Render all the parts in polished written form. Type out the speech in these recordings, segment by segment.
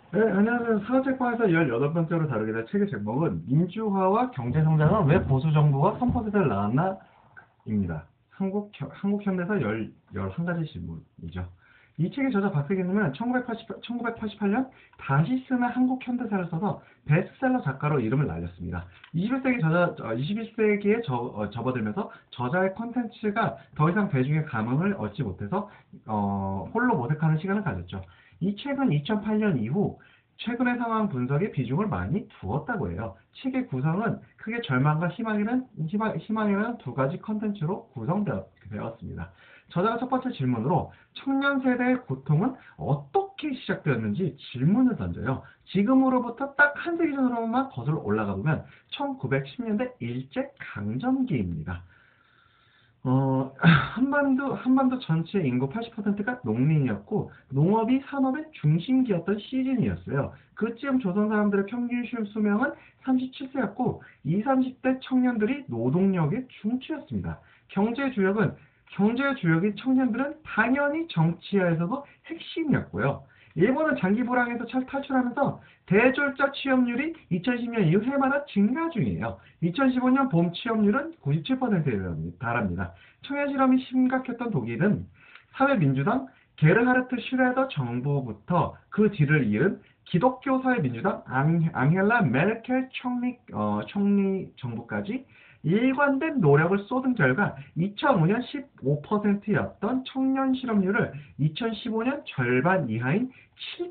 네, 안녕하세요. 사책방에서 18번째로 다루게 될 책의 제목은 민주화와 경제성장은 왜 보수정부가 선포세를 낳았나? 입니다. 한국 현대사 11가지 질문이죠. 이 책의 저자 박세균님은 1988년 다시 쓰는 한국 현대사를 써서 베스트셀러 작가로 이름을 날렸습니다. 21세기에 접어들면서 저자의 컨텐츠가 더 이상 대중의 감흥을 얻지 못해서 홀로 모색하는 시간을 가졌죠. 이 책은 2008년 이후 최근의 상황 분석에 비중을 많이 두었다고 해요. 책의 구성은 크게 절망과 희망이라는 두 가지 컨텐츠로 구성되었습니다. 저자가 첫 번째 질문으로 청년 세대의 고통은 어떻게 시작되었는지 질문을 던져요. 지금으로부터 딱 한 세기 전으로만 거슬러 올라가 보면 1910년대 일제 강점기입니다. 한반도 전체 인구 80%가 농민이었고, 농업이 산업의 중심기였던 시즌이었어요. 그쯤 조선 사람들의 평균 수명은 37세였고, 20, 30대 청년들이 노동력의 중추였습니다. 경제 주역인 청년들은 당연히 정치하에서도 핵심이었고요. 일본은 장기 불황에서 탈출하면서 대졸자 취업률이 2010년 이후 해마다 증가 중이에요. 2015년 봄 취업률은 97%에 달합니다. 청년 실업이 심각했던 독일은 사회민주당 게르하르트 슈레더 정부부터 그 뒤를 이은 기독교 사회민주당 앙헬라 메르켈 총리 정부까지 일관된 노력을 쏟은 결과 2005년 15%였던 청년 실업률을 2015년 절반 이하인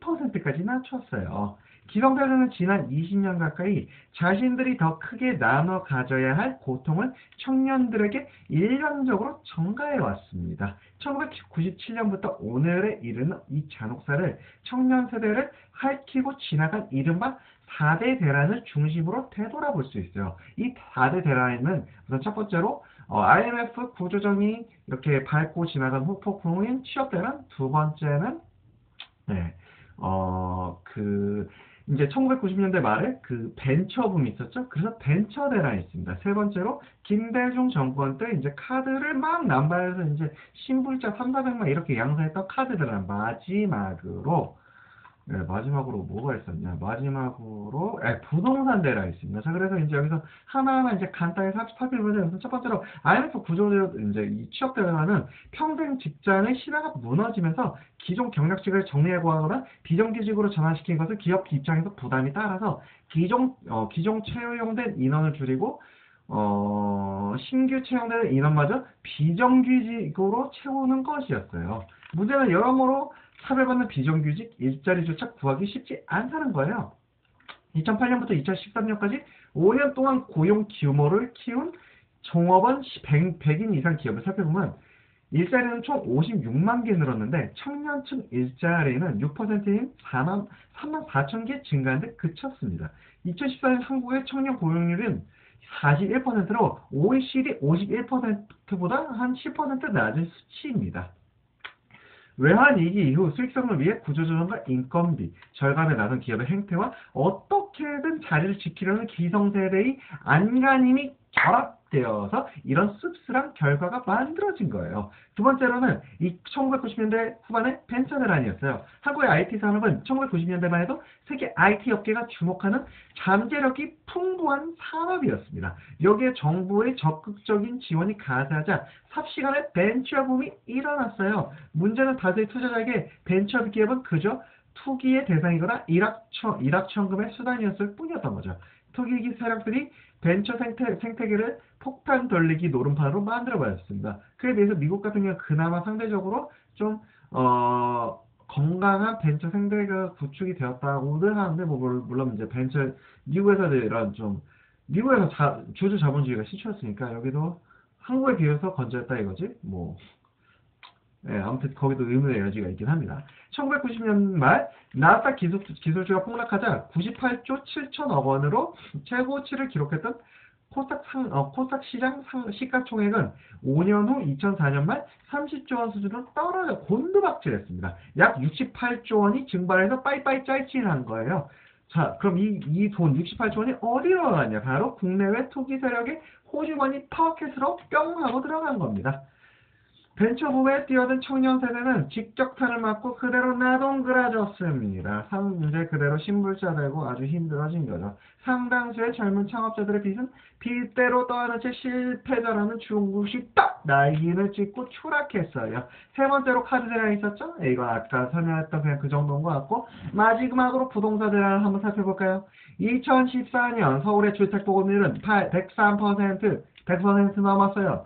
7%까지 낮췄어요. 기성세대는 지난 20년 가까이 자신들이 더 크게 나눠 가져야 할 고통을 청년들에게 일방적으로 전가해 왔습니다. 1997년부터 오늘에 이르는 이 잔혹사를 청년 세대를 핥히고 지나간 이른바 4대 대란을 중심으로 되돌아볼 수 있어요. 이 4대 대란은 우선 첫 번째로 IMF 구조정이 이렇게 밟고 지나간 후폭풍인 취업 대란, 두 번째는 네, 이제 1990년대 말에 그 벤처붐이 있었죠. 그래서 벤처 대란이 있습니다. 세 번째로 김대중 정권 때 이제 카드를 막 남발해서 이제 신불자 3, 400만 이렇게 양산했던 카드 대란. 마지막으로 뭐가 있었냐? 마지막으로 부동산 대라 있습니다. 자, 그래서 이제 여기서 하나하나 이제 간단히 살펴보면 첫 번째로 IMF 구조대로 이제 이 취업 대라는 평생 직장의 신화가 무너지면서 기존 경력직을 정리해고하거나 비정규직으로 전환시킨 것을 기업 입장에서 부담이 따라서 기존 채용된 인원을 줄이고 신규 채용되는 인원마저 비정규직으로 채우는 것이었어요. 문제는 여러모로 차별받는 비정규직 일자리조차 구하기 쉽지 않다는 거예요. 2008년부터 2013년까지 5년 동안 고용 규모를 키운 종업원 100인 이상 기업을 살펴보면 일자리는 총 56만 개 늘었는데 청년층 일자리는 6%인 3만 4천 개 증가한 데 그쳤습니다. 2014년 한국의 청년 고용률은 41%로 OECD 51%보다 한 10% 낮은 수치입니다. 외환위기 이후 수익성을 위해 구조조정과 인건비, 절감에 나선 기업의 행태와 어떻게든 자리를 지키려는 기성세대의 안간힘이 결합되어서 이런 씁쓸한 결과가 만들어진 거예요. 두 번째로는 1990년대 후반의 벤처 대란이었어요. 한국의 IT 산업은 1990년대만 해도 세계 IT 업계가 주목하는 잠재력이 풍부한 산업이었습니다. 여기에 정부의 적극적인 지원이 가세하자 삽시간에 벤처 붐이 일어났어요. 문제는 다수의 투자자에게 벤처 기업은 그저 투기의 대상이거나 일확천금의 수단이었을 뿐이었던 거죠. 투기기 세력들이 벤처 생태계를 폭탄 돌리기 노름판으로 만들어버렸습니다. 그에 비해서 미국 같은 경우는 그나마 상대적으로 좀 건강한 벤처 생태계가 구축이 되었다고는 하는데 물론 이제 미국에서는 이런 좀 미국에서 주주 자본주의가 시초였으니까 여기도 한국에 비해서 건재했다 이거지. 아무튼 거기도 의문의 여지가 있긴 합니다. 1990년 말 나스닥 기술주가 폭락하자 98조 7천억 원으로 최고치를 기록했던 코스닥 시장 시가총액은 5년 후 2004년 말 30조 원 수준으로 떨어져 곤두박질했습니다. 약 68조 원이 증발해서 빠이빠이 짤칠한 거예요. 자, 그럼 이 돈 68조 원이 어디로 나갔냐? 바로 국내외 투기 세력의 호주머니 파워켓으로 뿅 하고 들어간 겁니다. 벤처부에 뛰어든 청년 세대는 직격탄을 맞고 그대로 나동그라졌습니다. 이제 그대로 신불자 되고 아주 힘들어진 거죠. 상당수의 젊은 창업자들의 빚은 빚대로 떠안은 채 실패자라는 중국식 딱 날개를 찍고 추락했어요. 세 번째로 카드 대란이 있었죠? 이거 아까 설명했던 그냥 그 정도인 것 같고, 마지막으로 부동산 대란을 한번 살펴볼까요? 2014년 서울의 주택보급률은 103% 넘었어요.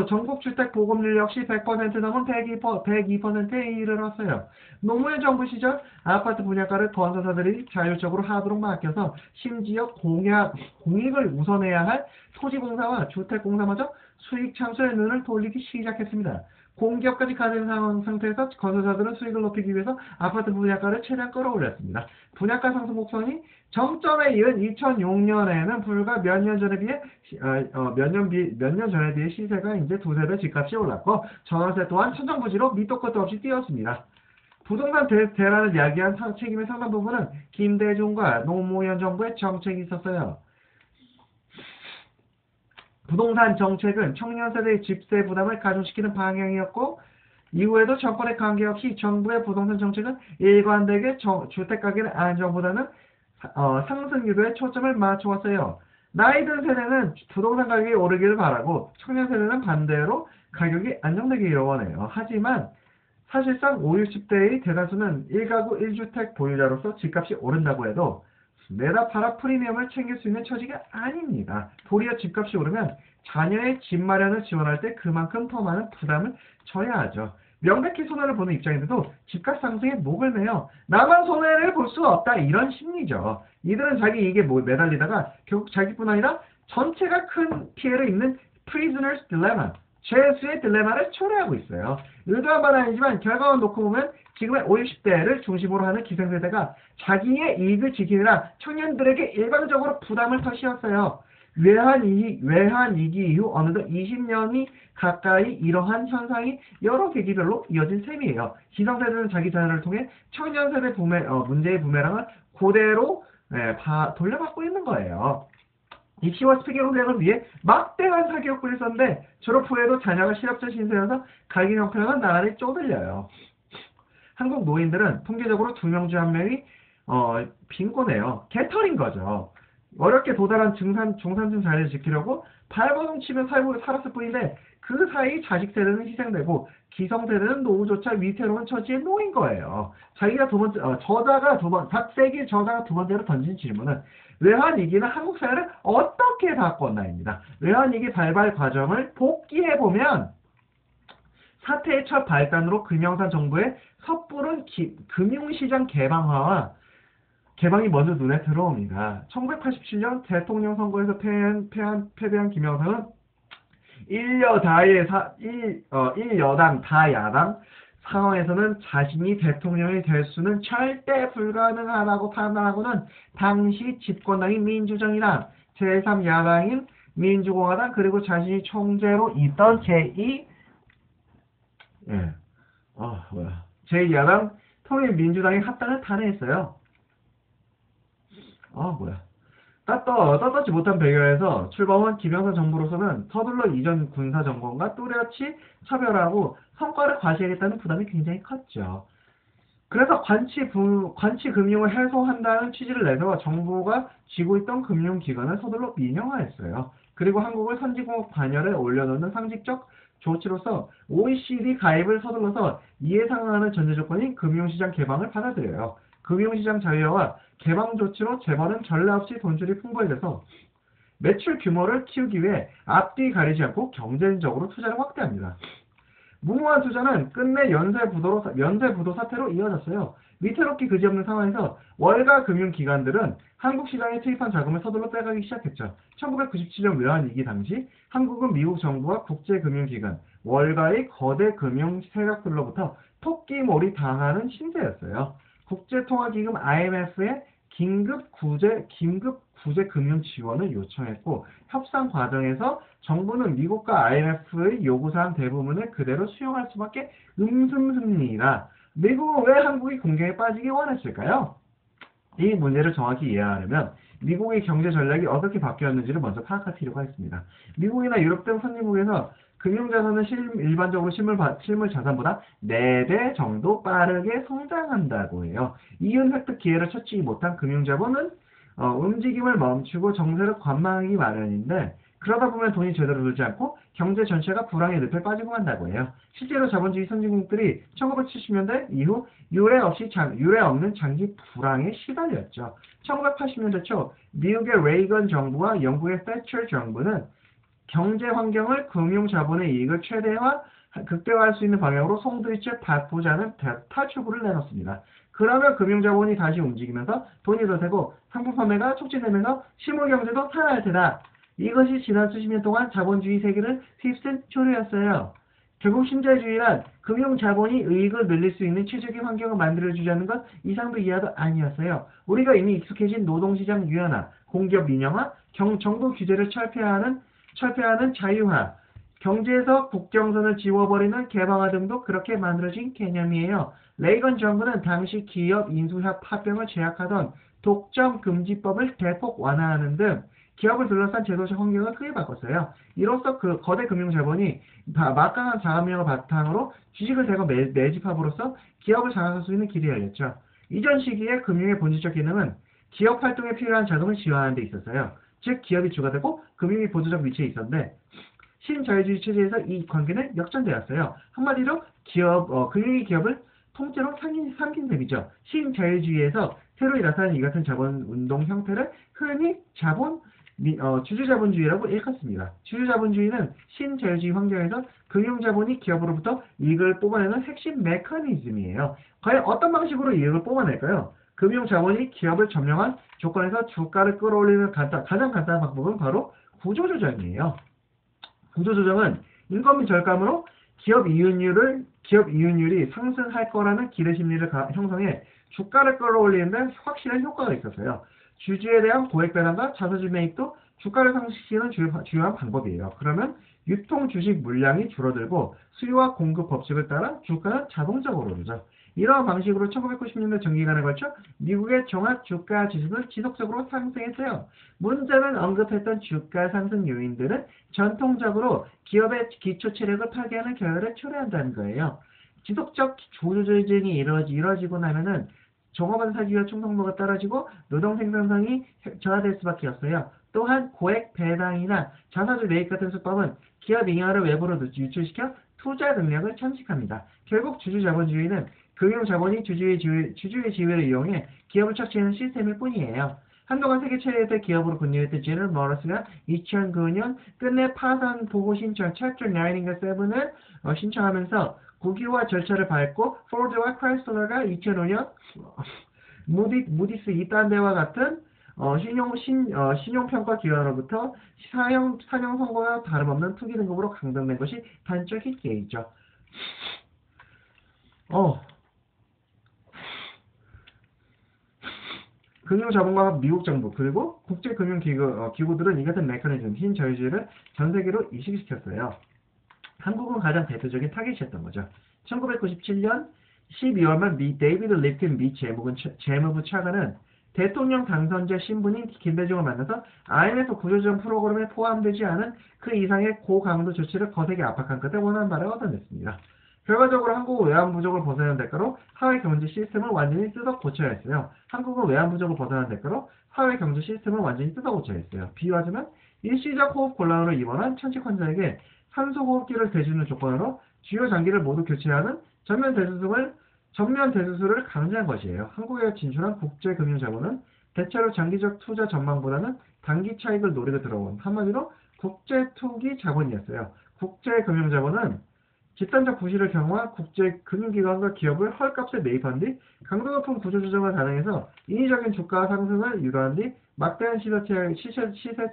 전국 주택 보급률 역시 100% 넘은 102%에 이르렀어요. 노무현 정부 시절 아파트 분양가를 건설사들이 자율적으로 하도록 맡겨서 심지어 공익을 우선해야 할 토지공사와 주택공사마저 수익 창출에 눈을 돌리기 시작했습니다. 공기업까지 가는 상태에서 건설사들은 수익을 높이기 위해서 아파트 분양가를 최대한 끌어올렸습니다. 분양가 상승 곡선이 정점에 이은 2006년에는 불과 몇 년 전에 비해 시세가 이제 두세 배 집값이 올랐고 전월세 또한 천정부지로 밑도 끝도 없이 뛰었습니다. 부동산 대란을 야기한 책임의 상당 부분은 김대중과 노무현 정부의 정책이 있었어요. 부동산 정책은 청년 세대의 집세 부담을 가중시키는 방향이었고, 이후에도 정권에 관계없이 정부의 부동산 정책은 일관되게 주택가격의 안정보다는 상승 유도에 초점을 맞춰왔어요. 나이 든 세대는 부동산 가격이 오르기를 바라고, 청년 세대는 반대로 가격이 안정되기를 원해요. 하지만 사실상 5, 60대의 대다수는 1가구 1주택 보유자로서 집값이 오른다고 해도 내다 팔아 프리미엄을 챙길 수 있는 처지가 아닙니다. 도리어 집값이 오르면 자녀의 집 마련을 지원할 때 그만큼 더 많은 부담을 져야 하죠. 명백히 손해를 보는 입장인데도 집값 상승에 목을 매요. 나만 손해를 볼 수 없다, 이런 심리죠. 이들은 자기 이익에 매달리다가 결국 자기뿐 아니라 전체가 큰 피해를 입는 prisoner's dilemma, 죄수의 딜레마를 초래하고 있어요. 의도한 바는 아니지만 결과만 놓고 보면 지금의 5, 60대를 중심으로 하는 기성세대가 자기의 이익을 지키느라 청년들에게 일방적으로 부담을 터시었어요. 외환위기 이후 어느덧 20년이 가까이 이러한 현상이 여러 계기별로 이어진 셈이에요. 기성세대는 자기 자녀를 통해 청년세대 문제의 부메랑을 그대로 돌려받고 있는 거예요. 입시와 스펙의 위해 막대한 사기업을 썼는데 졸업 후에도 자녀가 실업자 신세여서 가기 형편은 나날이 쪼들려요. 한국 노인들은 통계적으로 2명 중 1명이 빈곤해요. 개털인 거죠. 어렵게 도달한 중산층 자리를 지키려고 발버둥 치며 살았을 뿐인데 그 사이 자식 세대는 희생되고 기성 세대는 노후조차 위태로운 처지에 놓인 거예요. 자기가 박세기 저자가 두 번째로 던진 질문은 외환위기는 한국 사회를 어떻게 바꿨나입니다. 외환위기 발발 과정을 복기해보면 사태의 첫 발단으로 금영산 정부의 섣부른 금융시장 개방이 먼저 눈에 들어옵니다. 1987년 대통령 선거에서 패배한 김영삼은 1여당 다야당 상황에서는 자신이 대통령이 될 수는 절대 불가능하다고 판단하고는 당시 집권당인 민주정이랑 제3야당인 민주공화당 그리고 자신이 총재로 있던 제2야당 통일민주당의 합당을 탄핵했어요. 떳떳지 못한 배경에서 출범한 김영삼 정부로서는 서둘러 이전 군사 정권과 또렷이 차별하고 성과를 과시하겠다는 부담이 굉장히 컸죠. 그래서 관치 금융을 해소한다는 취지를 내서 정부가 쥐고 있던 금융기관을 서둘러 민영화했어요. 그리고 한국을 선진국 반열에 올려놓는 상징적 조치로서 OECD 가입을 서둘러서 이에 상응하는 전제 조건인 금융시장 개방을 받아들여요. 금융시장 자유화와 개방 조치로 재벌은 전례 없이 돈줄이 풍부해져서 매출 규모를 키우기 위해 앞뒤 가리지 않고 경쟁적으로 투자를 확대합니다. 무모한 투자는 끝내 연쇄부도 사태로 이어졌어요. 위태롭기 그지없는 상황에서 월가 금융기관들은 한국 시장에 투입한 자금을 서둘러 빼가기 시작했죠. 1997년 외환위기 당시 한국은 미국 정부와 국제금융기관, 월가의 거대 금융 세력들로부터 토끼몰이 당하는 신세였어요. 국제통화기금 IMF에 긴급 구제 금융 지원을 요청했고 협상 과정에서 정부는 미국과 IMF의 요구사항 대부분을 그대로 수용할 수밖에 습니다. 미국은 왜 한국이 공경에 빠지기 원했을까요? 이 문제를 정확히 이해하려면 미국의 경제 전략이 어떻게 바뀌었는지를 먼저 파악할 필요가 있습니다. 미국이나 유럽 등 선진국에서 금융자산은 일반적으로 실물 자산보다 4배 정도 빠르게 성장한다고 해요. 이윤 획득 기회를 찾지 못한 금융자본은 움직임을 멈추고 정세를 관망하기 마련인데 그러다 보면 돈이 제대로 들지 않고 경제 전체가 불황의 늪에 빠지고 만다고 해요. 실제로 자본주의 선진국들이 1970년대 이후 유례 없는 장기 불황에 시달렸죠. 1980년대 초 미국의 레이건 정부와 영국의 thatcher 정부는 경제 환경을 금융 자본의 이익을 극대화할 수 있는 방향으로 송두리째 바꾸자는 탈출구를 내놓습니다. 그러면 금융 자본이 다시 움직이면서 돈이 더 되고 상품 판매가 촉진되면서 실물 경제도 살아날 테다. 이것이 지난 수십 년 동안 자본주의 세계를 휩쓴 초류였어요. 결국 신자유주의란 금융 자본이 이익을 늘릴 수 있는 최적의 환경을 만들어주자는 것 이상도 이하도 아니었어요. 우리가 이미 익숙해진 노동시장 유연화, 공기업 민영화, 정부 규제를 철폐하는 자유화, 경제에서 국경선을 지워버리는 개방화 등도 그렇게 만들어진 개념이에요. 레이건 정부는 당시 기업 인수합병을 제약하던 독점금지법을 대폭 완화하는 등 기업을 둘러싼 제도적 환경을 크게 바꿨어요. 이로써 그 거대 금융자본이 막강한 자금력을 바탕으로 주식을 대거 매집함으로써 기업을 장악할 수 있는 길이 열렸죠. 이전 시기에 금융의 본질적 기능은 기업 활동에 필요한 자금을 지원하는 데 있었어요. 즉 기업이 주가 되고 금융이 보조적 위치에 있었는데 신자유주의 체제에서 이 관계는 역전되었어요. 한마디로 금융이 기업을 통째로 삼킨 셈이죠. 신자유주의에서 새로 나타난 이 같은 자본운동 형태를 흔히 주주자본주의라고 일컫습니다. 주주자본주의는 신자유주의 환경에서 금융자본이 기업으로부터 이익을 뽑아내는 핵심 메커니즘이에요. 과연 어떤 방식으로 이익을 뽑아낼까요? 금융자본이 기업을 점령한 조건에서 주가를 끌어올리는 가장 간단한 방법은 바로 구조조정이에요. 구조조정은 인건비 절감으로 기업 이윤율이 상승할 거라는 기대 심리를 형성해 주가를 끌어올리는 데 확실한 효과가 있었어요. 주주에 대한 고액 배당과 자사주 매입도 주가를 상승시키는 주요한 방법이에요. 그러면 유통 주식 물량이 줄어들고 수요와 공급 법칙을 따라 주가는 자동적으로 오르죠. 이러한 방식으로 1990년대 전기간에 걸쳐 미국의 종합 주가 지수는 지속적으로 상승했어요. 문제는 언급했던 주가 상승 요인들은 전통적으로 기업의 기초 체력을 파괴하는 결과를 초래한다는 거예요. 지속적 구조조정이 이루어지고 나면은 종업원 사기와 충성도가 떨어지고 노동 생산성이 저하될 수밖에 없어요. 또한 고액 배당이나 자사주 매입 같은 수법은 기업 잉여를 외부로 유출시켜 투자 능력을 잠식합니다. 결국 주주자본주의는 금융자본이 주주의 지위를 이용해 기업을 착취하는 시스템일 뿐이에요. 한동안 세계 최대 기업으로 군림했던 제너럴 모터스가 2009년 끝내 파산 보고 신청 챕터 9인가 7을 신청하면서 국유화 절차를 밟고 포드와 크라이슬러가 2005년 무디스 이딴데와 같은 신용평가 기관으로부터 사형 선고와 다름없는 투기 등급으로 강등된 것이 단적인 예이죠. 금융자본과 미국 정부 그리고 국제금융기구들은 이 같은 메커니즘, 신자유주의를 전 세계로 이식시켰어요. 한국은 가장 대표적인 타깃이었던 거죠. 1997년 12월말 데이비드 립킨 미 재무부 차관은 대통령 당선자 신분인 김대중을 만나서 IMF 구조조정 프로그램에 포함되지 않은 그 이상의 고강도 조치를 거세게 압박한 끝에 원하는 바를 얻어냈습니다. 결과적으로 한국은 외환부족을 벗어나는 대가로 사회경제 시스템을 완전히 뜯어 고쳐야 했어요. 한국은 외환부족을 벗어나는 대가로 사회경제 시스템을 완전히 뜯어 고쳐야 했어요. 비유하자면 일시적 호흡 곤란으로 입원한 천식 환자에게 산소호흡기를 대주는 조건으로 주요 장기를 모두 교체하는 전면 대수술을 강제한 것이에요. 한국에 진출한 국제금융자본은 대체로 장기적 투자 전망보다는 단기 차익을 노리고 들어온 한마디로 국제투기 자본이었어요. 국제금융자본은 집단적 부실을 경험한 국제금융기관과 기업을 헐값에 매입한 뒤 강도 높은 구조조정을 단행해서 인위적인 주가 상승을 유도한 뒤 막대한 시세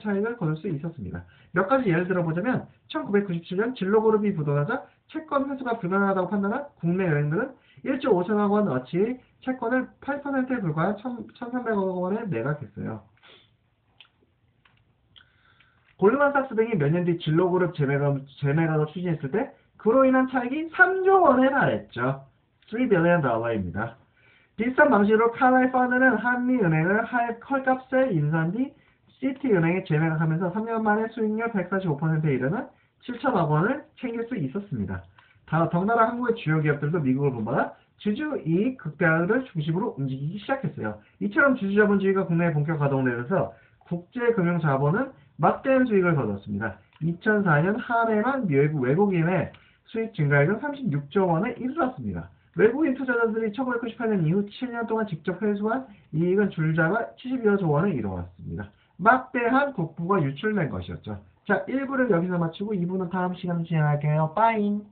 차익을 거둘 수 있었습니다. 몇 가지 예를 들어보자면 1997년 진로그룹이 부도나자 채권 회수가 불가능하다고 판단한 국내 은행들은 1조 5천억 원 어치의 채권을 8%에 불과한 1,300억 원에 매각했어요. 골드만삭스 등이 몇 년 뒤 진로그룹 재매각을 추진했을 때 그로 인한 차익이 3조 원에 달했죠. 3 빌리언 달러입니다. 비슷한 방식으로 칼라일 펀드는 한미은행을 헐값에 인수한 뒤 시티은행에 재매각하면서 3년 만에 수익률 145%에 이르는 7천억 원을 챙길 수 있었습니다. 덩달아 한국의 주요 기업들도 미국을 본받아 주주 이익 극대화를 중심으로 움직이기 시작했어요. 이처럼 주주자본주의가 국내에 본격 가동되면서 국제금융자본은 막대한 수익을 거뒀습니다. 2004년 한 해만 외국인의 수익 증가액은 36조 원에 이르렀습니다. 외국인 투자자들이 1998년 이후 7년 동안 직접 회수한 이익은 줄잡아 72조 원에 이르렀습니다. 막대한 국부가 유출된 것이었죠. 자, 1부를 여기서 마치고 2부는 다음 시간에 진행할게요. 빠잉!